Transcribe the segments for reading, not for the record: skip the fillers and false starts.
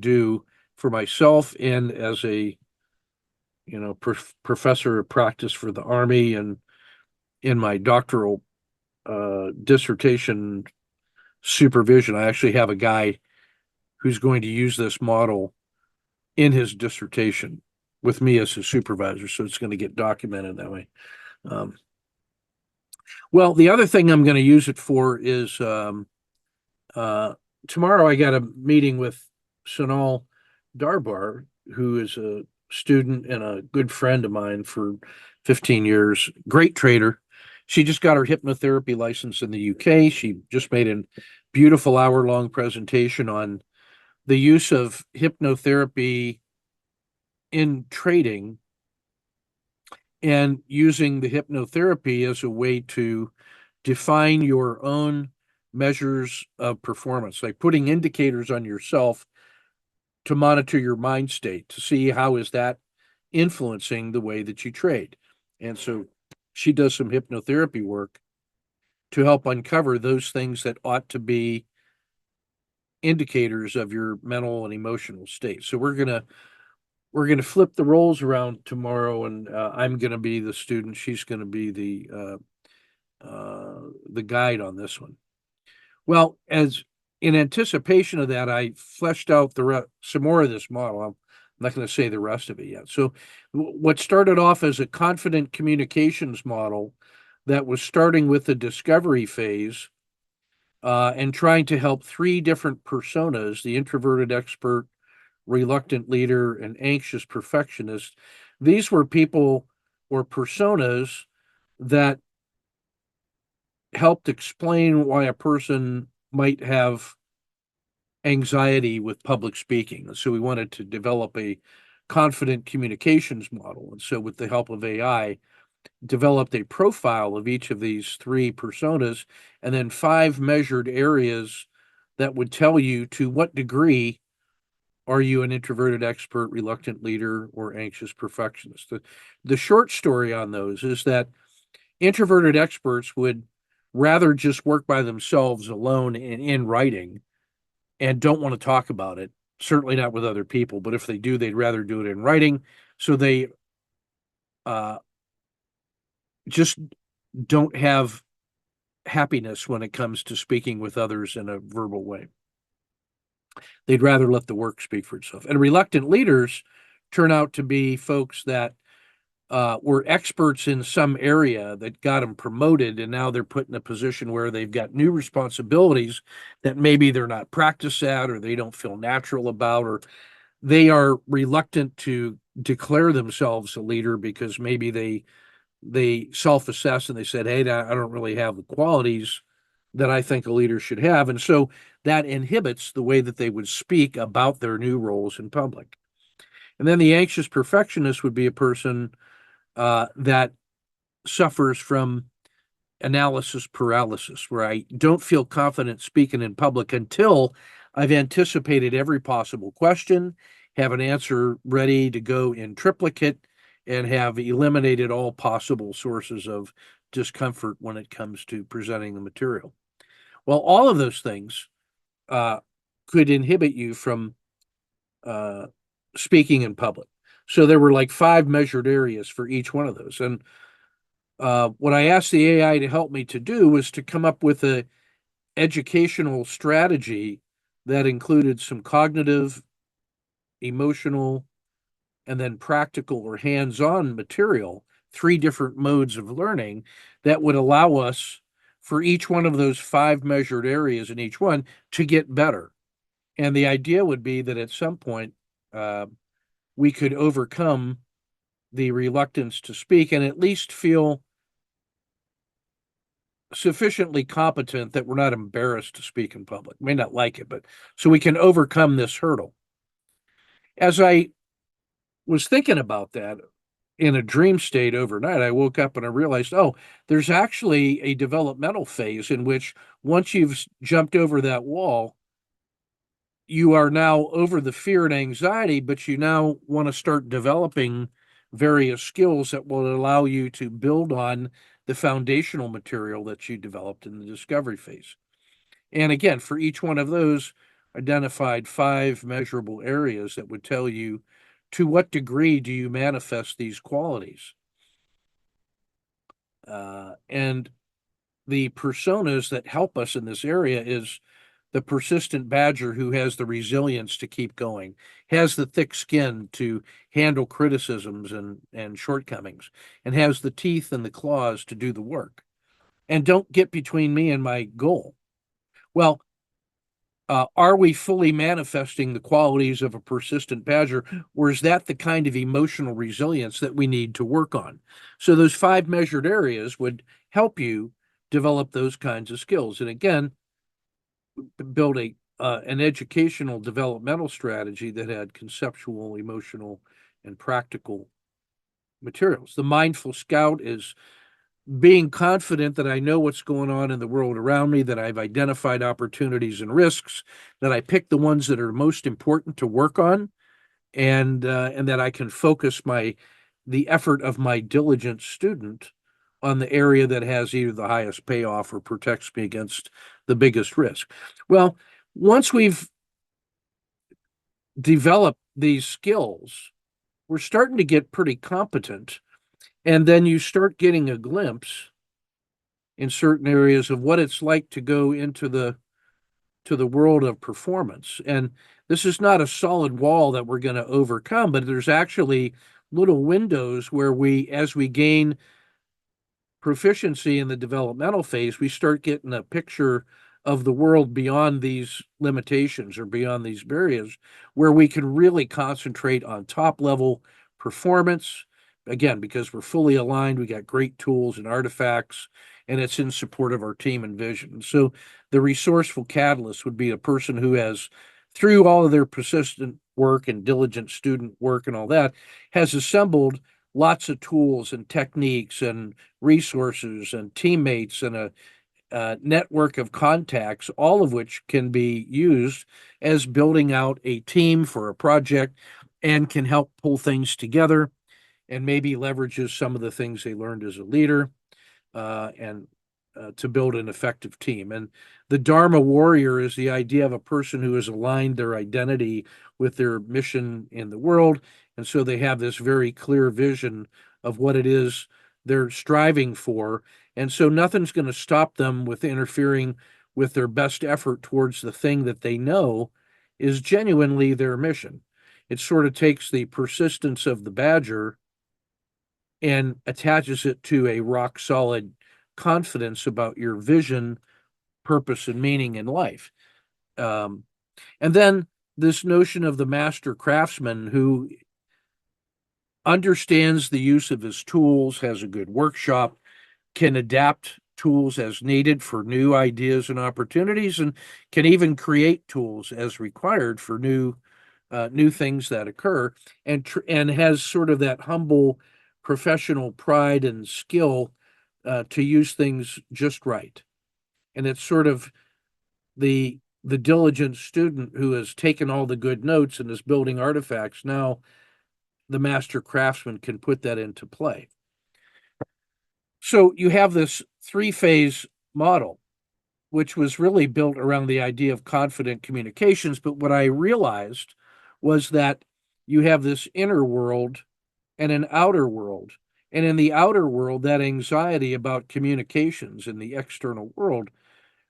do for myself and as a professor of practice for the Army, and in my doctoral dissertation supervision. I actually have a guy who's going to use this model in his dissertation with me as his supervisor, so it's going to get documented that way. Well, the other thing I'm going to use it for is tomorrow I got a meeting with Sonal Darbar, who is a student and a good friend of mine for 15 years, great trader. She just got her hypnotherapy license in the UK. She just made a beautiful hour-long presentation on the use of hypnotherapy in trading and using the hypnotherapy as a way to define your own measures of performance, like putting indicators on yourself to monitor your mind state, to see how is that influencing the way that you trade. And so she does some hypnotherapy work to help uncover those things that ought to be indicators of your mental and emotional state. So we're gonna flip the roles around tomorrow, and I'm gonna be the student. She's gonna be the guide on this one. Well, as in anticipation of that, I fleshed out some more of this model. I'm not going to say the rest of it yet. So, what started off as a confident communications model that was starting with the discovery phase and trying to help three different personas: the introverted expert, reluctant leader, and anxious perfectionist. These were people or personas that helped explain why a person might have anxiety with public speaking. So we wanted to develop a confident communications model. And so with the help of AI, developed a profile of each of these three personas, and then 5 measured areas that would tell you to what degree are you an introverted expert, reluctant leader, or anxious perfectionist. The short story on those is that introverted experts would rather just work by themselves alone in writing and don't want to talk about it, certainly not with other people. But if they do, they'd rather do it in writing. So they just don't have happiness when it comes to speaking with others in a verbal way. They'd rather let the work speak for itself. And reluctant leaders turn out to be folks that were experts in some area that got them promoted, and now they're put in a position where they've got new responsibilities that maybe they're not practiced at, or they don't feel natural about, or they are reluctant to declare themselves a leader because maybe they self-assess and they said, hey, I don't really have the qualities that I think a leader should have. And so that inhibits the way that they would speak about their new roles in public. And then the anxious perfectionist would be a person that suffers from analysis paralysis, where I don't feel confident speaking in public until I've anticipated every possible question, have an answer ready to go in triplicate, and have eliminated all possible sources of discomfort when it comes to presenting the material. Well, all of those things could inhibit you from speaking in public. So there were like 5 measured areas for each one of those. And what I asked the AI to help me to do was to come up with an educational strategy that included some cognitive, emotional, and then practical or hands-on material, 3 different modes of learning that would allow us for each one of those 5 measured areas in each one to get better. And the idea would be that at some point, we could overcome the reluctance to speak and at least feel sufficiently competent that we're not embarrassed to speak in public. We may not like it, but so we can overcome this hurdle. As I was thinking about that in a dream state overnight, I woke up and I realized, oh, there's actually a developmental phase in which once you've jumped over that wall, you are now over the fear and anxiety, but you now want to start developing various skills that will allow you to build on the foundational material that you developed in the discovery phase. And again, for each one of those, identified 5 measurable areas that would tell you to what degree do you manifest these qualities. And the personas that help us in this area is the persistent badger who has the resilience to keep going, has the thick skin to handle criticisms and shortcomings, and has the teeth and the claws to do the work. And don't get between me and my goal. Well, are we fully manifesting the qualities of a persistent badger, or is that the kind of emotional resilience that we need to work on? So those 5 measured areas would help you develop those kinds of skills. And again, build an educational developmental strategy that had conceptual, emotional, and practical materials. The mindful scout is being confident that I know what's going on in the world around me, that I've identified opportunities and risks, that I pick the ones that are most important to work on, and that I can focus the effort of my diligent student on the area that has either the highest payoff or protects me against the biggest risk. Well, once we've developed these skills, we're starting to get pretty competent, and then you start getting a glimpse in certain areas of what it's like to go into the world of performance. And this is not a solid wall that we're going to overcome, but there's actually little windows where as we gain proficiency in the developmental phase, we start getting a picture of the world beyond these limitations or beyond these barriers, where we can really concentrate on top level performance. Again, because we're fully aligned, we got great tools and artifacts, and it's in support of our team and vision. So the resourceful catalyst would be a person who has, through all of their persistent work and diligent student work and all that, has assembled lots of tools and techniques and resources and teammates and a network of contacts, all of which can be used as building out a team for a project and can help pull things together and maybe leverages some of the things they learned as a leader and to build an effective team. And the Dharma warrior is the idea of a person who has aligned their identity with their mission in the world. And so they have this very clear vision of what it is they're striving for. And so nothing's going to stop them with interfering with their best effort towards the thing that they know is genuinely their mission. It sort of takes the persistence of the badger and attaches it to a rock solid confidence about your vision, purpose, and meaning in life. And then this notion of the master craftsman who understands the use of his tools, has a good workshop, can adapt tools as needed for new ideas and opportunities, and can even create tools as required for new things that occur, and has sort of that humble professional pride and skill to use things just right. And it's sort of the diligent student who has taken all the good notes and is building artifacts. Now the master craftsman can put that into play. So you have this 3-phase model, which was really built around the idea of confident communications. But what I realized was that you have this inner world and an outer world. And in the outer world, that anxiety about communications in the external world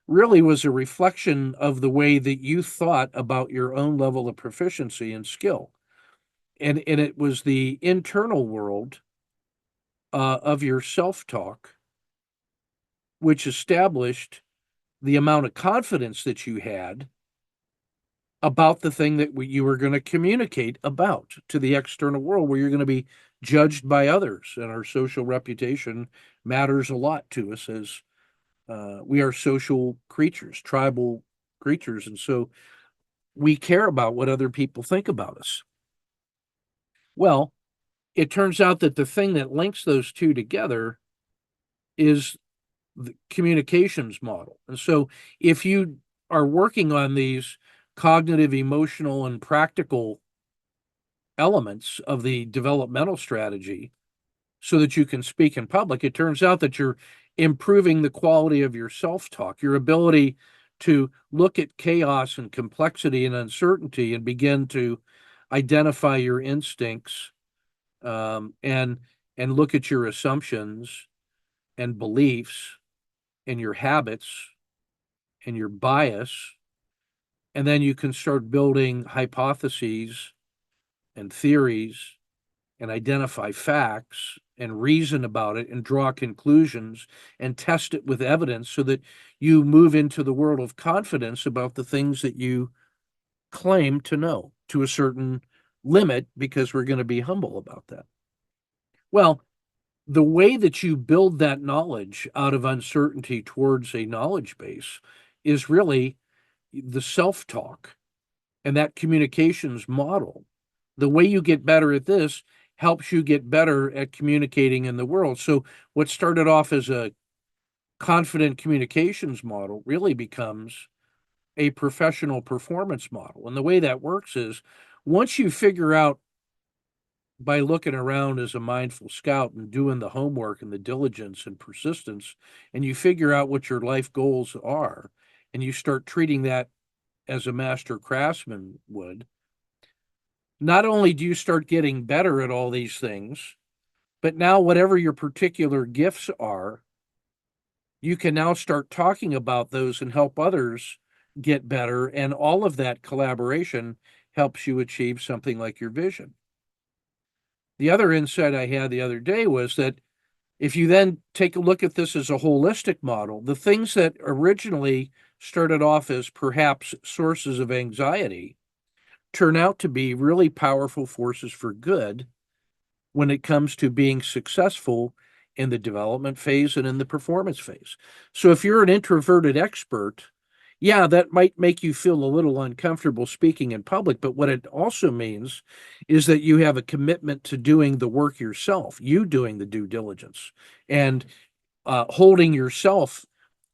really was a reflection of the way that you thought about your own level of proficiency and skill. And it was the internal world of your self-talk, which established the amount of confidence that you had about the thing that you were going to communicate about to the external world, where you're going to be judged by others. And our social reputation matters a lot to us, as we are social creatures, tribal creatures. And so we care about what other people think about us. Well, it turns out that the thing that links those two together is the communications model. And so if you are working on these cognitive, emotional, and practical elements of the developmental strategy so that you can speak in public, it turns out that you're improving the quality of your self-talk, your ability to look at chaos and complexity and uncertainty and begin to identify your instincts, and look at your assumptions and beliefs and your habits and your bias. And then you can start building hypotheses and theories and identify facts and reason about it and draw conclusions and test it with evidence so that you move into the world of confidence about the things that you claim to know to a certain limit, because we're going to be humble about that. Well, the way that you build that knowledge out of uncertainty towards a knowledge base is really the self-talk and that communications model. The way you get better at this helps you get better at communicating in the world. So what started off as a confident communications model really becomes a professional performance model. And the way that works is, once you figure out by looking around as a mindful scout and doing the homework and the diligence and persistence, and you figure out what your life goals are, and you start treating that as a master craftsman would, not only do you start getting better at all these things, but now whatever your particular gifts are, you can now start talking about those and help others get better. And all of that collaboration helps you achieve something like your vision. The other insight I had the other day was that if you then take a look at this as a holistic model, the things that originally started off as perhaps sources of anxiety turn out to be really powerful forces for good when it comes to being successful in the development phase and in the performance phase. So if you're an introverted expert, yeah, that might make you feel a little uncomfortable speaking in public, but what it also means is that you have a commitment to doing the work yourself, you doing the due diligence, and holding yourself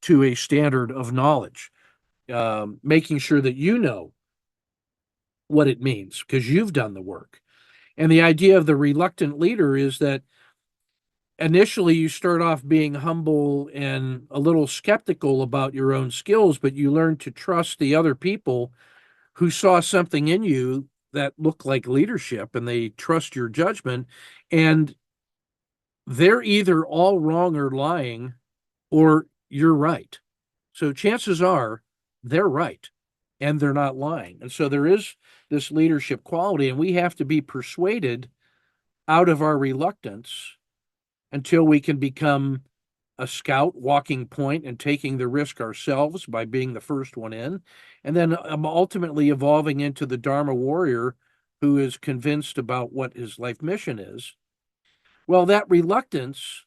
to a standard of knowledge, making sure that you know what it means because you've done the work. And the idea of the reluctant leader is that initially you start off being humble and a little skeptical about your own skills, but you learn to trust the other people who saw something in you that looked like leadership, and they trust your judgment. And they're either all wrong or lying, or you're right. So chances are they're right and they're not lying. And so there is this leadership quality, and we have to be persuaded out of our reluctance until we can become a scout walking point and taking the risk ourselves by being the first one in, and then ultimately evolving into the Dharma warrior who is convinced about what his life mission is. Well, that reluctance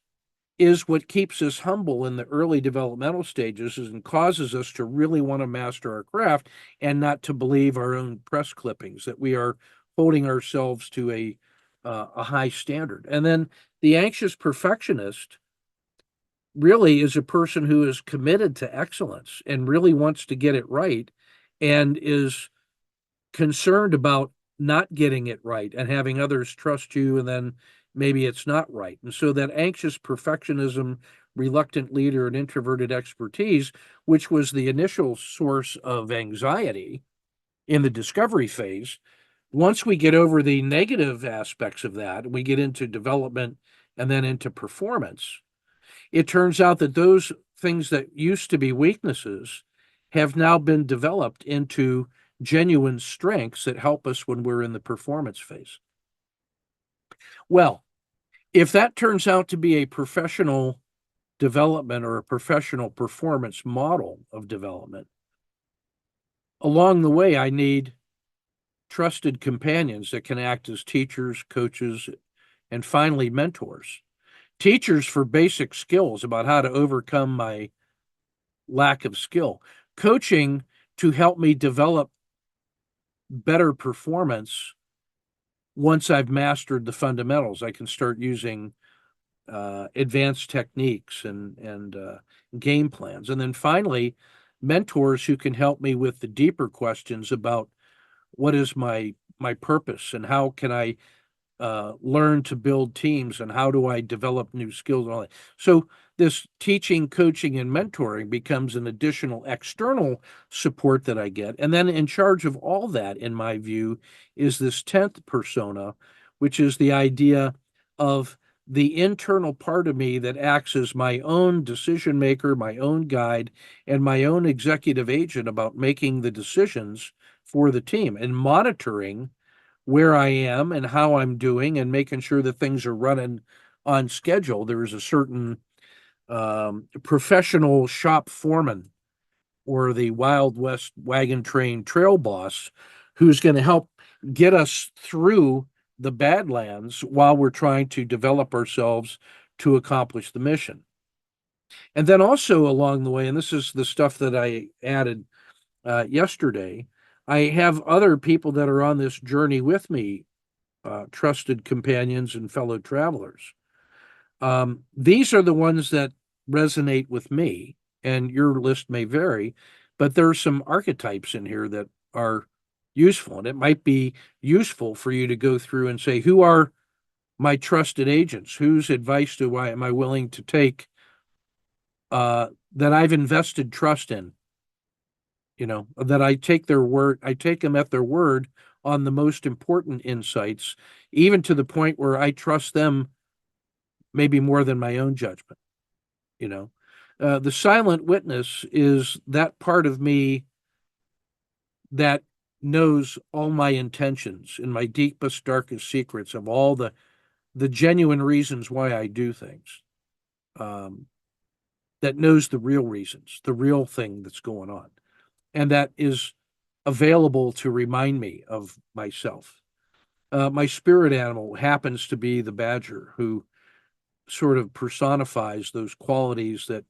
is what keeps us humble in the early developmental stages and causes us to really want to master our craft and not to believe our own press clippings, that we are holding ourselves to a high standard. And then the anxious perfectionist really is a person who is committed to excellence and really wants to get it right and is concerned about not getting it right and having others trust you, and then maybe it's not right. And so that anxious perfectionism, reluctant leader, and introverted expertise, which was the initial source of anxiety in the discovery phase, once we get over the negative aspects of that, we get into development and then into performance, it turns out that those things that used to be weaknesses have now been developed into genuine strengths that help us when we're in the performance phase. Well, if that turns out to be a professional development or a professional performance model of development, along the way, I need trusted companions that can act as teachers, coaches, and finally mentors. Teachers for basic skills about how to overcome my lack of skill. Coaching to help me develop better performance. Once I've mastered the fundamentals, I can start using advanced techniques and game plans. And then finally, mentors who can help me with the deeper questions about what is my purpose and how can I learn to build teams, and how do I develop new skills and all that. So this teaching, coaching, and mentoring becomes an additional external support that I get. And then in charge of all that, in my view, is this 10th persona, which is the idea of the internal part of me that acts as my own decision maker, my own guide, and my own executive agent about making the decisions for the team and monitoring where I am and how I'm doing and making sure that things are running on schedule. There is a certain professional shop foreman or the Wild West wagon train trail boss who's going to help get us through the Badlands while we're trying to develop ourselves to accomplish the mission. And then also along the way, and this is the stuff that I added yesterday, I have other people that are on this journey with me, trusted companions and fellow travelers. These are the ones that resonate with me, and your list may vary, but there are some archetypes in here that are useful, and it might be useful for you to go through and say, who are my trusted agents? Whose advice am I willing to take that I've invested trust in? That I take their word, I take them at their word on the most important insights, even to the point where I trust them maybe more than my own judgment. The silent witness is that part of me that knows all my intentions and my deepest, darkest secrets of all the genuine reasons why I do things. That knows the real reasons, the real thing that's going on, and that is available to remind me of myself. My spirit animal happens to be the badger, who sort of personifies those qualities that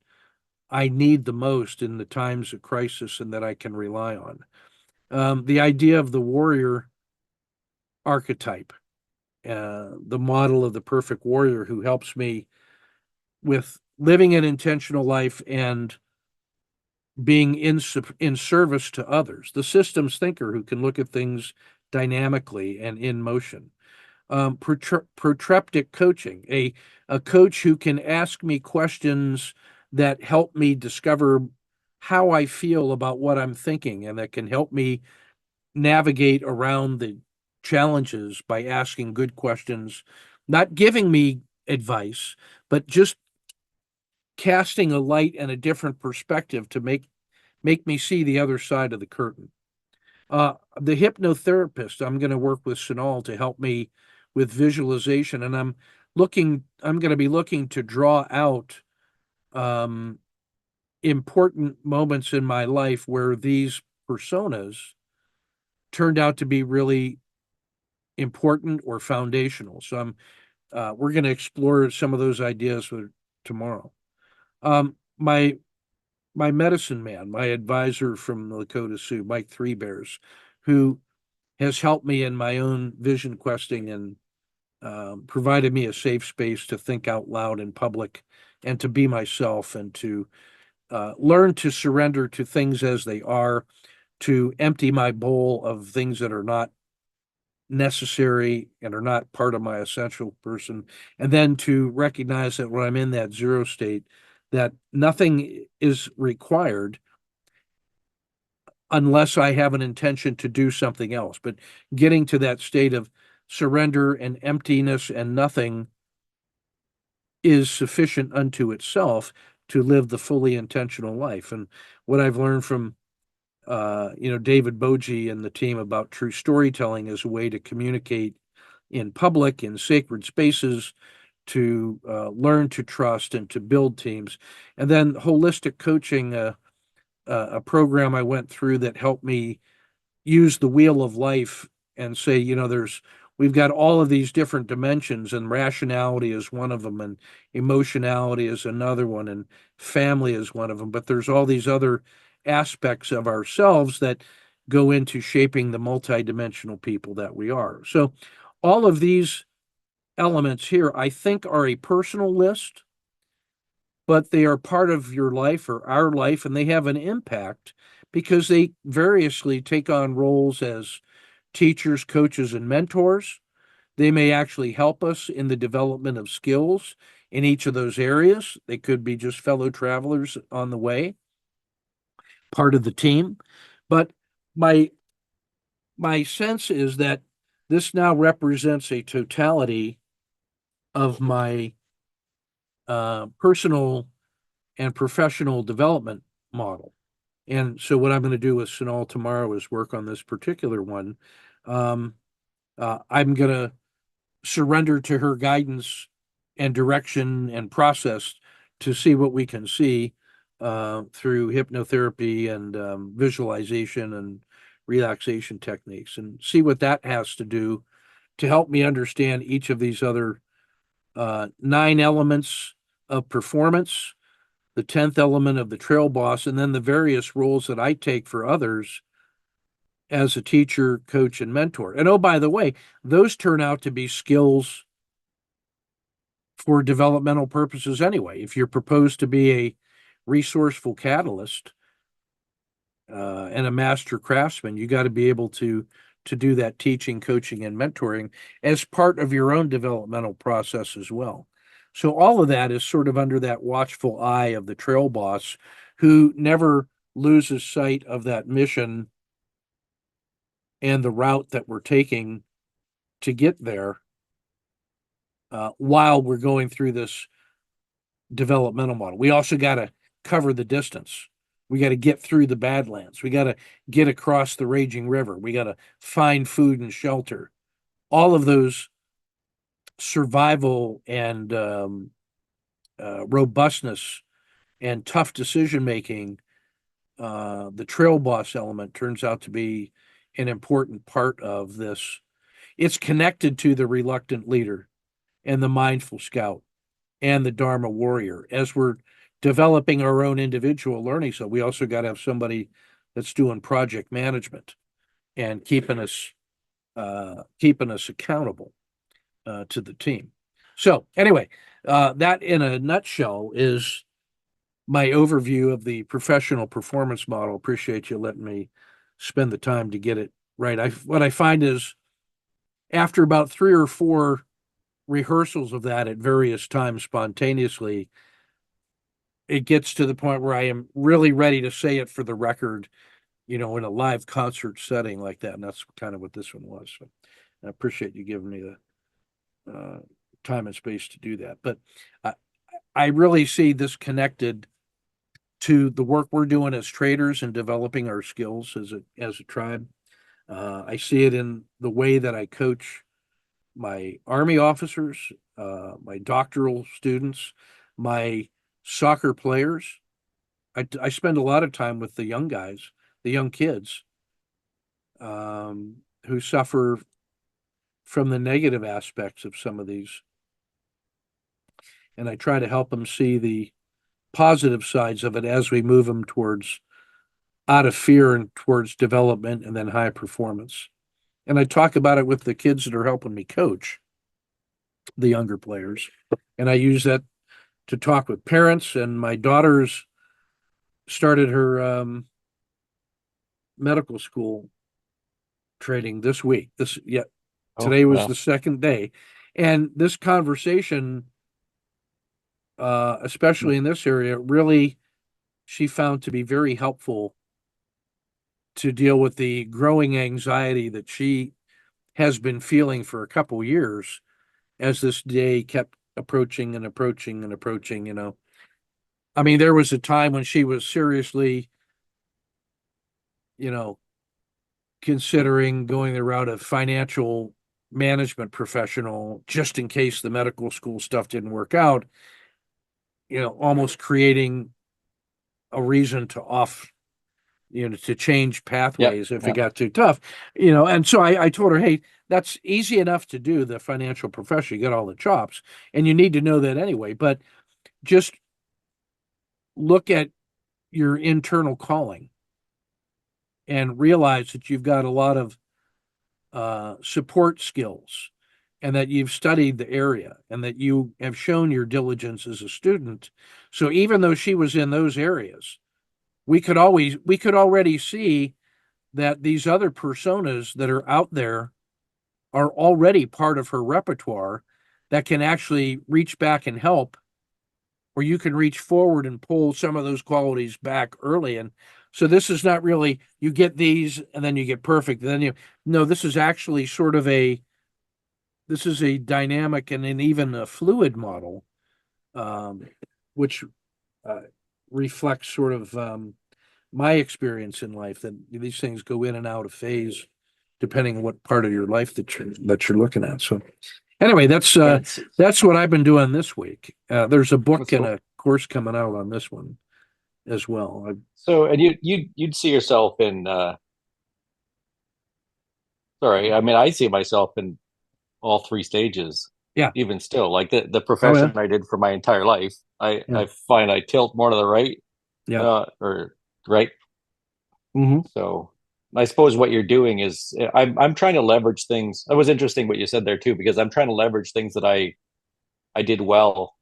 I need the most in the times of crisis and that I can rely on. The idea of the warrior archetype, the model of the perfect warrior who helps me with living an intentional life and being in service to others. The systems thinker who can look at things dynamically and in motion. Protreptic coaching, a coach who can ask me questions that help me discover how I feel about what I'm thinking, and that can help me navigate around the challenges by asking good questions, not giving me advice, but just casting a light and a different perspective to make me see the other side of the curtain. The hypnotherapist, I'm going to work with Sonal to help me with visualization, and I'm going to be looking to draw out important moments in my life where these personas turned out to be really important or foundational. So we're going to explore some of those ideas tomorrow. My medicine man, my advisor from Lakota Sioux, Mike Three Bears, who has helped me in my own vision questing and provided me a safe space to think out loud in public and to be myself and to learn to surrender to things as they are, to empty my bowl of things that are not necessary and are not part of my essential person, and then to recognize that when I'm in that zero state, that nothing is required unless I have an intention to do something else. But getting to that state of surrender and emptiness and nothing is sufficient unto itself to live the fully intentional life. And what I've learned from David Boji and the team about true storytelling is a way to communicate in public, in sacred spaces, to learn to trust and to build teams. And then holistic coaching, a program I went through that helped me use the wheel of life and say, we've got all of these different dimensions, and rationality is one of them, and emotionality is another one, and family is one of them. But there's all these other aspects of ourselves that go into shaping the multidimensional people that we are. So all of these elements here, I think, are a personal list, but they are part of your life or our life, and they have an impact because they variously take on roles as teachers, coaches, and mentors. They may actually help us in the development of skills in each of those areas. They could be just fellow travelers on the way, part of the team. But my my sense is that this now represents a totality of my personal and professional development model. And so what I'm going to do with Sunal tomorrow is work on this particular one. Um, I'm going to surrender to her guidance and direction and process to see what we can see through hypnotherapy and visualization and relaxation techniques, and see what that has to do to help me understand each of these other 9 elements of performance, the 10th element of the trail boss, and then the various roles that I take for others as a teacher, coach, and mentor. And oh, by the way, those turn out to be skills for developmental purposes anyway. If you're proposed to be a resourceful catalyst and a master craftsman, you got to be able to do that teaching, coaching, and mentoring as part of your own developmental process as well. So all of that is sort of under that watchful eye of the trail boss, who never loses sight of that mission and the route that we're taking to get there while we're going through this developmental model. We also got to cover the distance. We got to get through the Badlands. We got to get across the raging river. We got to find food and shelter. All of those survival and robustness and tough decision making, the trail boss element turns out to be an important part of this. It's connected to the reluctant leader and the mindful scout and the Dharma warrior. As we're developing our own individual learning, so we also got to have somebody that's doing project management and keeping us accountable to the team. So anyway, that in a nutshell is my overview of the professional performance model. Appreciate you letting me spend the time to get it right. What I find is after about 3 or 4 rehearsals of that at various times spontaneously, it gets to the point where I am really ready to say it for the record, in a live concert setting like that. And that's kind of what this one was. So I appreciate you giving me the time and space to do that. But I really see this connected to the work we're doing as traders and developing our skills as a tribe. I see it in the way that I coach my Army officers, my doctoral students, my soccer players. I spend a lot of time with the young guys, the young kids, who suffer from the negative aspects of some of these. And I try to help them see the positive sides of it as we move them towards out of fear and towards development and then high performance. And I talk about it with the kids that are helping me coach the younger players. And I use that to talk with parents. And my daughter's started her medical school training this week. Today was the second day. And this conversation, especially in this area, really she found to be very helpful to deal with the growing anxiety that she has been feeling for a couple of years as this day kept approaching and approaching and approaching. I mean, there was a time when she was seriously, considering going the route of financial management professional just in case the medical school stuff didn't work out, almost creating a reason to change pathways if it got too tough, and so I told her, hey, that's easy enough to do, the financial profession, you got all the chops, and you need to know that anyway, but just look at your internal calling and realize that you've got a lot of support skills and that you've studied the area and that you have shown your diligence as a student. So even though she was in those areas, we could already see that these other personas that are out there are already part of her repertoire that can actually reach back and help, or you can reach forward and pull some of those qualities back early. And so this is not really, you get these and then you get perfect. And then no, this is actually sort of this is a dynamic and an even a fluid model, which uh, reflects sort of my experience in life, that these things go in and out of phase depending on what part of your life that you're looking at. So anyway, that's what I've been doing this week. There's a book and a course coming out on this one as well. So, and you'd see yourself in, sorry, I mean, I see myself in all three stages, Yeah. even still, like the Oh yeah. profession I did for my entire life. I Yeah. I find I tilt more to the right, Yeah. or right. Mm-hmm. So I suppose what you're doing is I'm trying to leverage things. It was interesting what you said there too, because I'm trying to leverage things that I did well.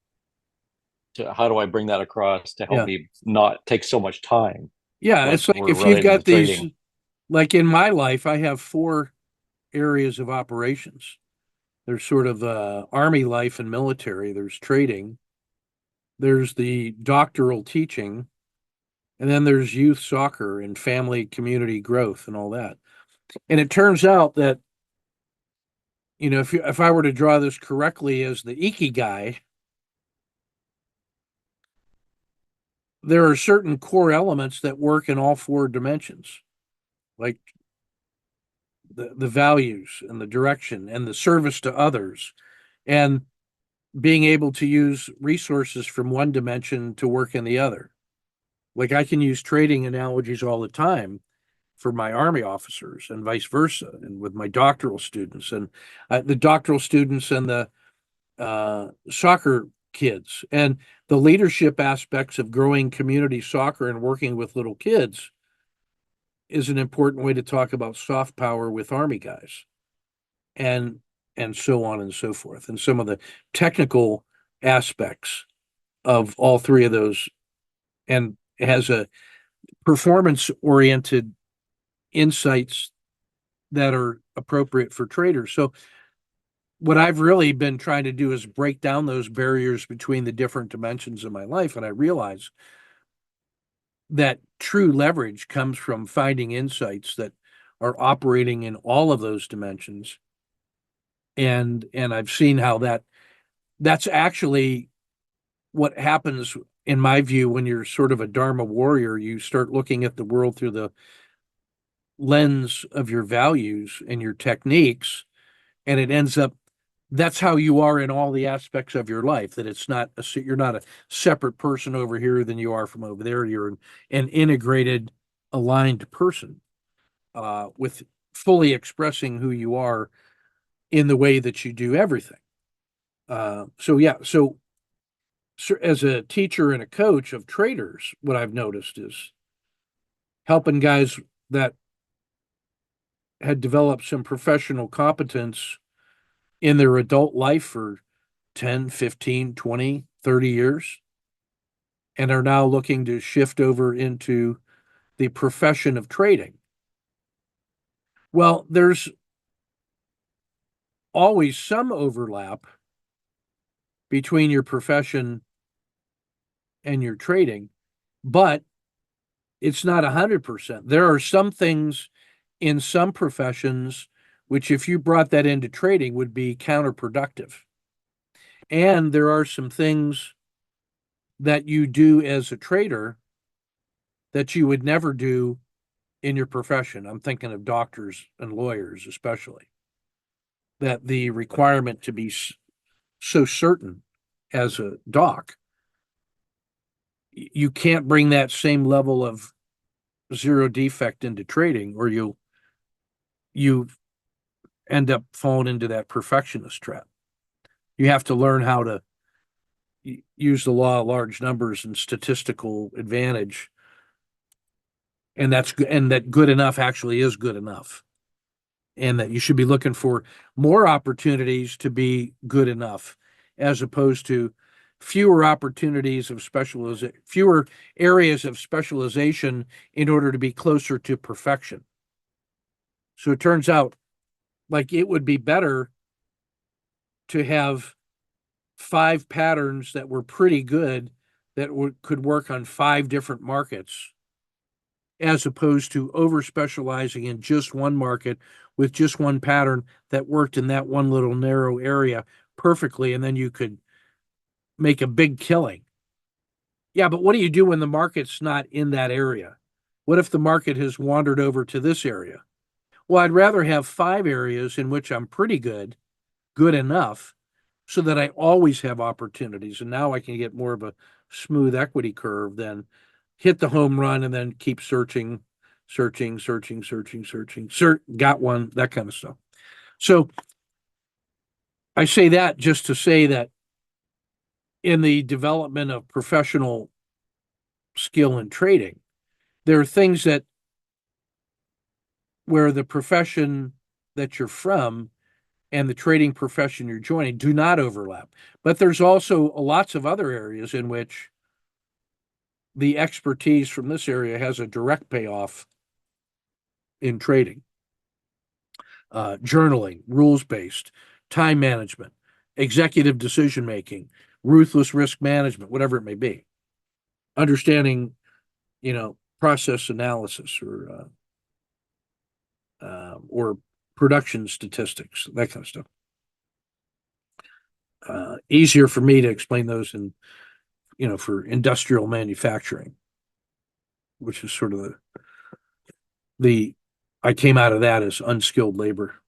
To how do I bring that across to help Yeah. me not take so much time Yeah. when It's like we're if you've running the got these, trading? like in my life, I have four areas of operations. There's sort of army life and military. There's trading. There's the doctoral teaching, and then there's youth soccer and family community growth and all that. And it turns out that, if I were to draw this correctly as the ikigai, there are certain core elements that work in all four dimensions, like the values and the direction and the service to others, and being able to use resources from one dimension to work in the other. Like I can use trading analogies all the time for my army officers and vice versa, and with my doctoral students and the doctoral students and the soccer kids, and the leadership aspects of growing community soccer and working with little kids is an important way to talk about soft power with army guys, and so on and so forth, and some of the technical aspects of all three of those, and has a performance oriented insights that are appropriate for traders. So what I've really been trying to do is break down those barriers between the different dimensions of my life. And I realize that true leverage comes from finding insights that are operating in all of those dimensions. And I've seen how that's actually what happens in my view when you're sort of a Dharma warrior. You start looking at the world through the lens of your values and your techniques, and it ends up that's how you are in all the aspects of your life. That it's not you're not a separate person over here than you are from over there. You're an integrated, aligned person, with fully expressing who you are in the way that you do everything. So yeah, so as a teacher and a coach of traders, what I've noticed is helping guys that had developed some professional competence in their adult life for 10, 15, 20, 30 years, and are now looking to shift over into the profession of trading. Well, there's always some overlap between your profession and your trading, but it's not 100%. There are some things in some professions which, if you brought that into trading, would be counterproductive. And there are some things that you do as a trader that you would never do in your profession. I'm thinking of doctors and lawyers, especially, that the requirement to be so certain as a doc, you can't bring that same level of zero defect into trading, or you end up falling into that perfectionist trap. You have to learn how to use the law of large numbers and statistical advantage, and that good enough actually is good enough, and that you should be looking for more opportunities to be good enough, as opposed to fewer opportunities of specialization, fewer areas of specialization in order to be closer to perfection. So it turns out Like it would be better to have 5 patterns that were pretty good that could work on 5 different markets, as opposed to over specializing in just one market with just one pattern that worked in that one little narrow area perfectly, and then you could make a big killing. Yeah, but what do you do when the market's not in that area? What if the market has wandered over to this area? Well, I'd rather have 5 areas in which I'm pretty good, good enough, so that I always have opportunities. And now I can get more of a smooth equity curve than hit the home run and then keep searching, got one, that kind of stuff. So I say that just to say that in the development of professional skill in trading, there are things that where the profession that you're from and the trading profession you're joining do not overlap. But there's also lots of other areas in which the expertise from this area has a direct payoff in trading. Journaling, rules-based, time management, executive decision-making, ruthless risk management, whatever it may be. Understanding, process analysis or production statistics, that kind of stuff. Easier for me to explain those for industrial manufacturing, which is sort of I came out of that as unskilled labor.